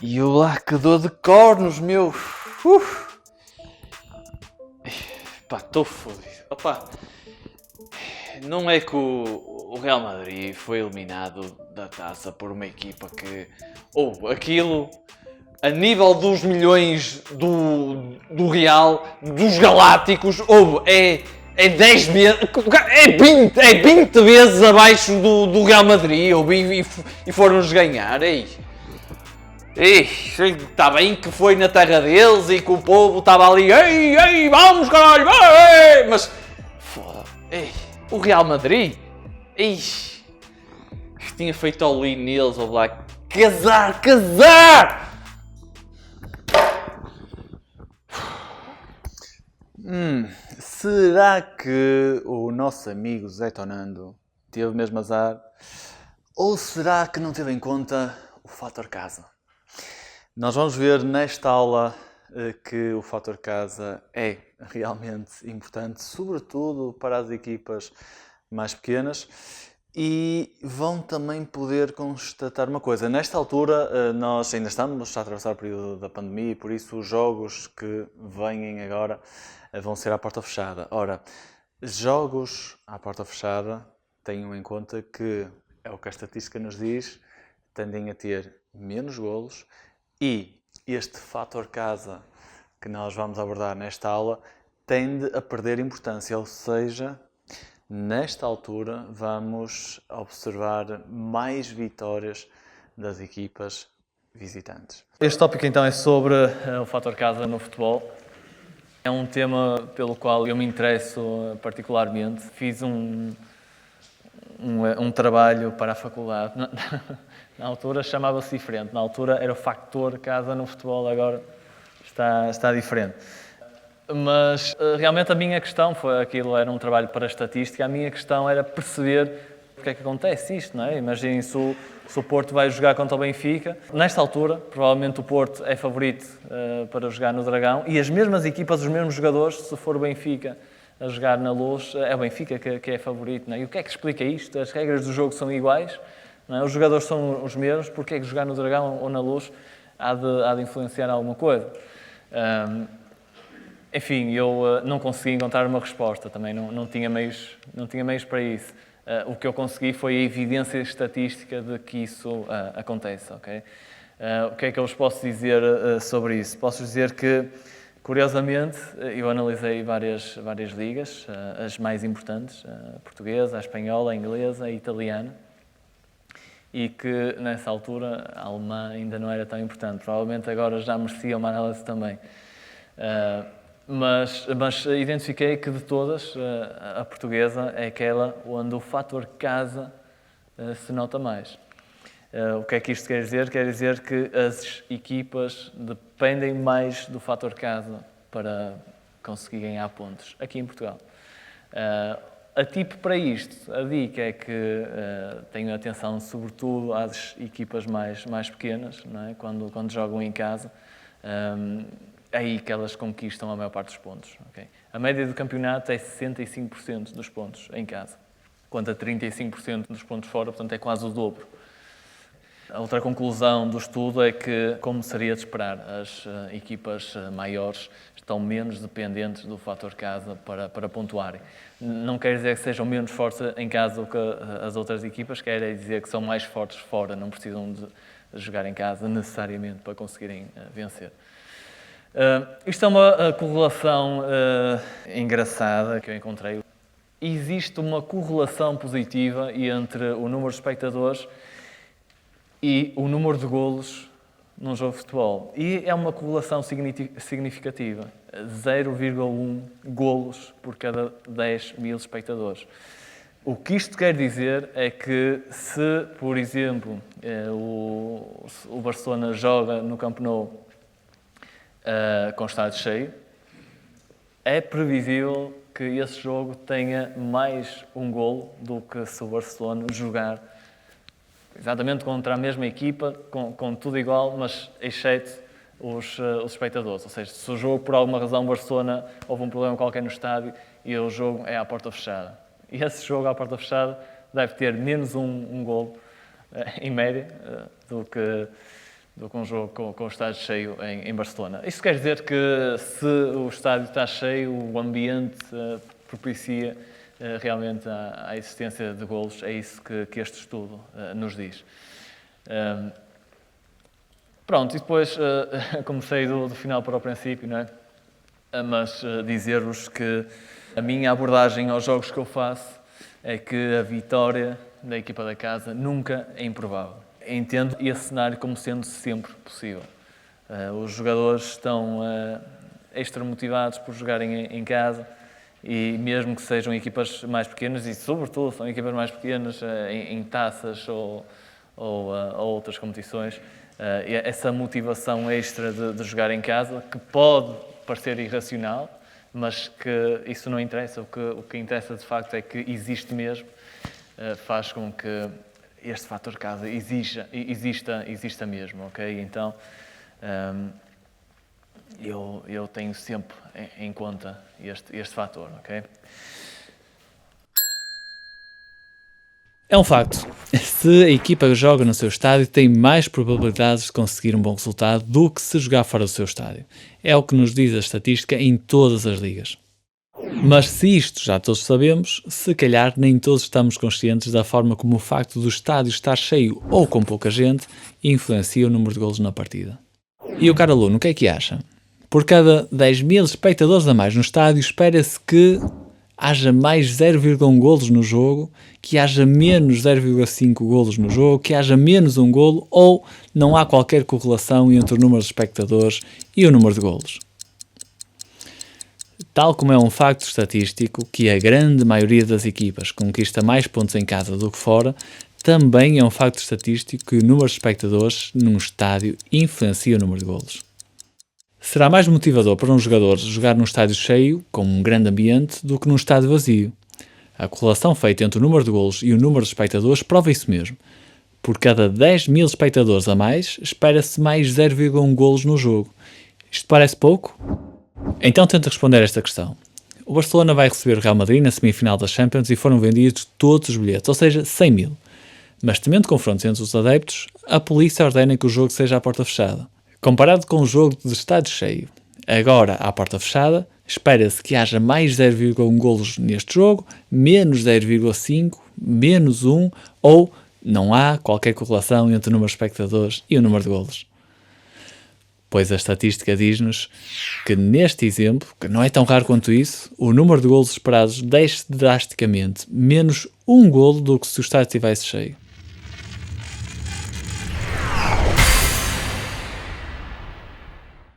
E o lá que dor de cornos, meu. Pá, estou fodido. Opa, não é que o Real Madrid foi eliminado da taça por uma equipa que... aquilo, a nível dos milhões do Real, dos Galácticos, é 10 vezes, é 20 vezes abaixo do Real Madrid, e foram-nos ganhar, está bem que foi na terra deles e que o povo estava ali, vamos caralho, mas, foda, o Real Madrid, tinha feito all-in neles, ou lá, casar! Será que o nosso amigo Zé Tonando teve mesmo azar? Ou será que não teve em conta o fator casa? Nós vamos ver nesta aula que o fator casa é realmente importante, sobretudo para as equipas mais pequenas, e vão também poder constatar uma coisa. Nesta altura, nós ainda estamos a atravessar o período da pandemia e por isso os jogos que vêm agora vão ser à porta fechada. Ora, jogos à porta fechada, tenham em conta que, é o que a estatística nos diz, tendem a ter menos golos e este fator casa que nós vamos abordar nesta aula tende a perder importância, ou seja, nesta altura vamos observar mais vitórias das equipas visitantes. Este tópico então é sobre o fator casa no futebol. É um tema pelo qual eu me interesso particularmente. Fiz um trabalho para a faculdade. Na altura chamava-se diferente. Na altura era o factor casa no futebol, agora está diferente. Mas realmente a minha questão foi aquilo, era um trabalho para a estatística, a minha questão era perceber porque é que acontece isto, não é? Imaginem se o Porto vai jogar contra o Benfica. Nesta altura, provavelmente o Porto é favorito para jogar no Dragão e as mesmas equipas, os mesmos jogadores, se for o Benfica a jogar na Luz, é o Benfica que é favorito, não é? E o que é que explica isto? As regras do jogo são iguais, não é? Os jogadores são os mesmos, porque é que jogar no Dragão ou na Luz há de influenciar alguma coisa? Enfim, eu não consegui encontrar uma resposta, também não tinha meios para isso. O que eu consegui foi a evidência estatística de que isso acontece, ok? O que é que eu vos posso dizer sobre isso? Posso dizer que, curiosamente, eu analisei várias ligas, as mais importantes, a portuguesa, a espanhola, a inglesa, a italiana, e que nessa altura a alemã ainda não era tão importante. Provavelmente agora já merecia uma análise também. Mas identifiquei que de todas, a portuguesa é aquela onde o fator casa se nota mais. O que é que isto quer dizer? Quer dizer que as equipas dependem mais do fator casa para conseguir ganhar pontos, aqui em Portugal. A tipo para isto, a dica é que tenham atenção sobretudo às equipas mais pequenas, não é? Quando jogam em casa. É aí que elas conquistam a maior parte dos pontos. Okay? A média do campeonato é 65% dos pontos em casa, quanto a 35% dos pontos fora, portanto é quase o dobro. A outra conclusão do estudo é que, como seria de esperar, as equipas maiores estão menos dependentes do fator casa para pontuarem. Não quer dizer que sejam menos fortes em casa do que as outras equipas, quer dizer que são mais fortes fora, não precisam de jogar em casa necessariamente para conseguirem vencer. Isto é uma correlação engraçada que eu encontrei. Existe uma correlação positiva entre o número de espectadores e o número de golos num jogo de futebol. E é uma correlação significativa. 0,1 golos por cada 10 mil espectadores. O que isto quer dizer é que se, por exemplo, o Barcelona joga no Camp Nou com estádio cheio, é previsível que esse jogo tenha mais um golo do que se o Barcelona jogar exatamente contra a mesma equipa, com tudo igual, mas exceto os espectadores. Ou seja, se o jogo, por alguma razão, o Barcelona houve um problema qualquer no estádio e o jogo é à porta fechada. E esse jogo à porta fechada deve ter menos um golo, em média, do do que um jogo com o estádio cheio em Barcelona. Isto quer dizer que se o estádio está cheio, o ambiente propicia realmente a existência de golos. É isso que este estudo nos diz. Pronto, e depois comecei do final para o princípio, não é? Mas dizer-vos que a minha abordagem aos jogos que eu faço é que a vitória da equipa da casa nunca é improvável. Entendo esse cenário como sendo sempre possível. Os jogadores estão extra motivados por jogarem em casa e mesmo que sejam equipas mais pequenas, e sobretudo são equipas mais pequenas em taças ou outras competições, essa motivação extra de jogar em casa, que pode parecer irracional, mas que isso não interessa. O que interessa de facto é que existe mesmo, faz com que este fator casa exista mesmo, ok? Então, eu tenho sempre em conta este fator, ok? É um facto. Se a equipa que joga no seu estádio tem mais probabilidades de conseguir um bom resultado do que se jogar fora do seu estádio. É o que nos diz a estatística em todas as ligas. Mas se isto já todos sabemos, se calhar nem todos estamos conscientes da forma como o facto do estádio estar cheio ou com pouca gente influencia o número de golos na partida. E o caro aluno, o que é que acha? Por cada 10.000 espectadores a mais no estádio, espera-se que haja mais 0,1 golos no jogo, que haja menos 0,5 golos no jogo, que haja menos 1 golo, ou não há qualquer correlação entre o número de espectadores e o número de golos. Tal como é um facto estatístico que a grande maioria das equipas conquista mais pontos em casa do que fora, também é um facto estatístico que o número de espectadores num estádio influencia o número de golos. Será mais motivador para um jogador jogar num estádio cheio, com um grande ambiente, do que num estádio vazio. A correlação feita entre o número de golos e o número de espectadores prova isso mesmo. Por cada 10.000 espectadores a mais, espera-se mais 0,1 golos no jogo. Isto parece pouco? Então tenta responder a esta questão. O Barcelona vai receber o Real Madrid na semifinal da Champions e foram vendidos todos os bilhetes, ou seja, 100.000. Mas temendo confrontos entre os adeptos, a polícia ordena que o jogo seja à porta fechada. Comparado com o jogo de estádio cheio, agora à porta fechada, espera-se que haja mais 0,1 golos neste jogo, menos 0,5, menos 1, ou não há qualquer correlação entre o número de espectadores e o número de golos. Pois a estatística diz-nos que neste exemplo, que não é tão raro quanto isso, o número de golos esperados desce drasticamente, menos 1 golo do que se o estádio estivesse cheio.